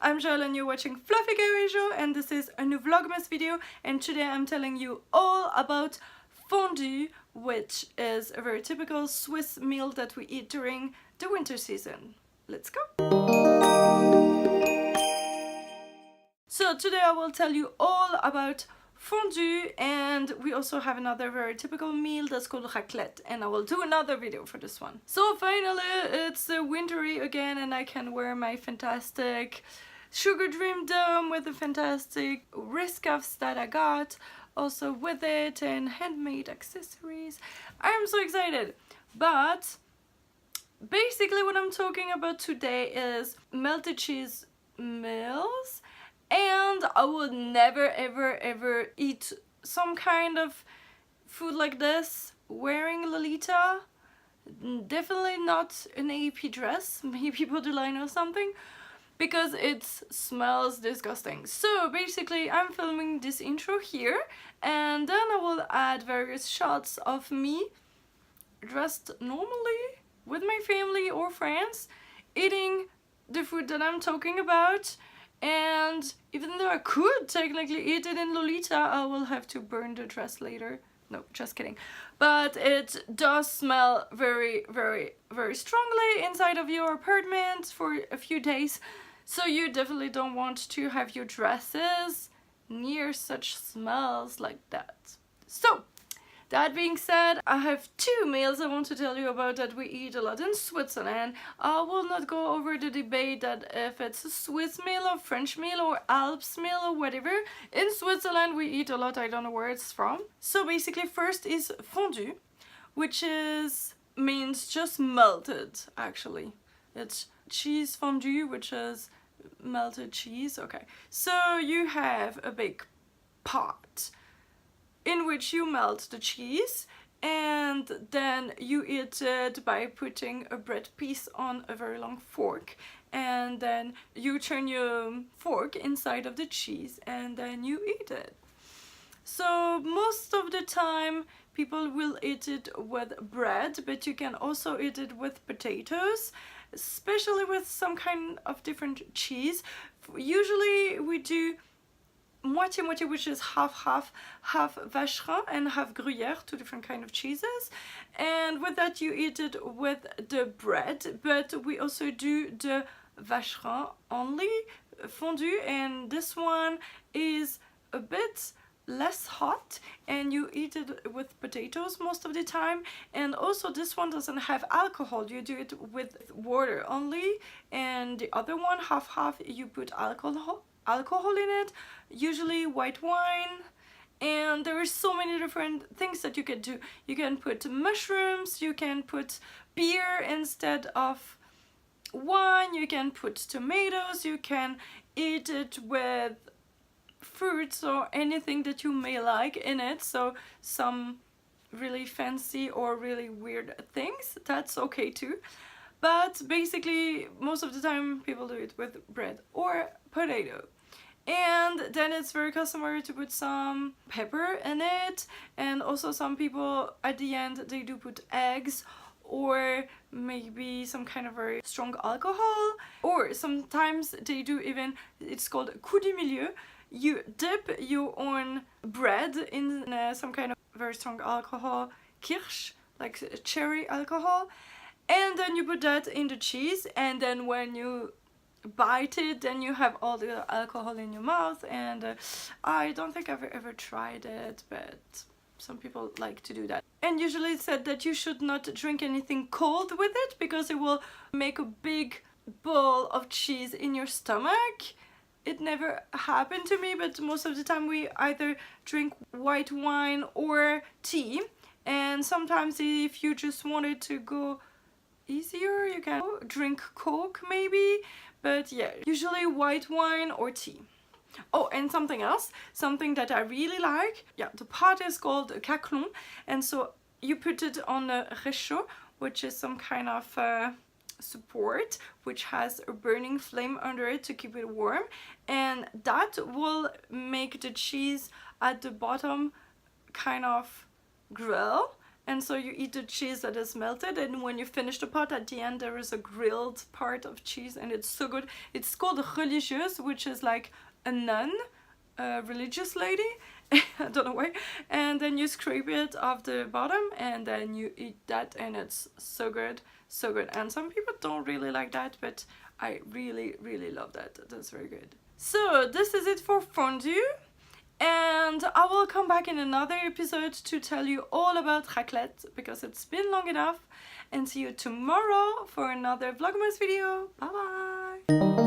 I'm Joelle and you're watching Fluffy Kawaii Show, and this is a new Vlogmas video, and today I'm telling you all about fondue, which is a very typical Swiss meal that we eat during the winter season. Let's go! So today I will tell you all about fondue, and we also have another very typical meal that's called raclette, and I will do another video for this one. So finally it's wintry again and I can wear my fantastic Sugar Dream Dome with the fantastic wrist cuffs that I got also with it and handmade accessories. I'm so excited. But basically what I'm talking about today is melted cheese meals. And I would never ever eat some kind of food like this wearing Lolita. Definitely not an AP dress, maybe borderline or something, because it smells disgusting. So basically I'm filming this intro here, and then I will add various shots of me dressed normally with my family or friends eating the food that I'm talking about. And even though I could technically eat it in Lolita, I will have to burn the dress later. No, just kidding. But it does smell very strongly inside of your apartment for a few days. So you definitely don't want to have your dresses near such smells like that. So that being said, I have two meals I want to tell you about that we eat a lot in Switzerland. I will not go over the debate that if it's a Swiss meal or French meal or Alps meal or whatever. In Switzerland we eat a lot, I don't know where it's from. So basically first is fondue, which means just melted actually. It's cheese fondue, which is melted cheese. Okay, so you have a big pot in which you melt the cheese, and then you eat it by putting a bread piece on a very long fork, and then you turn your fork inside of the cheese and then you eat it. So most of the time people will eat it with bread, but you can also eat it with potatoes, especially with some kind of different cheese. Usually we do moitié-moitié, which is half vacherin and half gruyere, two different kind of cheeses, and with that you eat it with the bread. But we also do the vacherin only fondue, and this one is a bit less hot and you eat it with potatoes most of the time. And also this one doesn't have alcohol, you do it with water only, and the other one half you put alcohol in it, usually white wine. And there are so many different things that you can do. You can put mushrooms, you can put beer instead of wine, you can put tomatoes, you can eat it with fruits or anything that you may like in it. So some really fancy or really weird things, that's okay too. But basically most of the time people do it with bread or potato. And then it's very customary to put some pepper in it, and also some people at the end they do put eggs or maybe some kind of very strong alcohol, or sometimes they do even, it's called coup du milieu. You dip your own bread in some kind of very strong alcohol, kirsch, like cherry alcohol, and then you put that in the cheese, and then when you bite it then you have all the alcohol in your mouth. And I don't think I've ever tried it, but some people like to do that. And usually it's said that you should not drink anything cold with it because it will make a big ball of cheese in your stomach. It never happened to me, but most of the time we either drink white wine or tea. And sometimes if you just wanted to go easier you can drink Coke maybe, but yeah, usually white wine or tea. Oh, and something else, something that I really like, yeah, the pot is called caclon, and so you put it on a réchaud, which is some kind of support which has a burning flame under it to keep it warm, and that will make the cheese at the bottom kind of grill, and so you eat the cheese that is melted, and when you finish the pot, at the end there is a grilled part of cheese, and it's so good. It's called religieuse, which is like a nun, a religious lady. I don't know why. And then you scrape it off the bottom, and then you eat that, and it's so good, so good. And some people don't really like that, but I really, really love that. That's very good. So this is it for fondue, and I will come back in another episode to tell you all about raclette, because it's been long enough. And see you tomorrow for another Vlogmas video. Bye bye.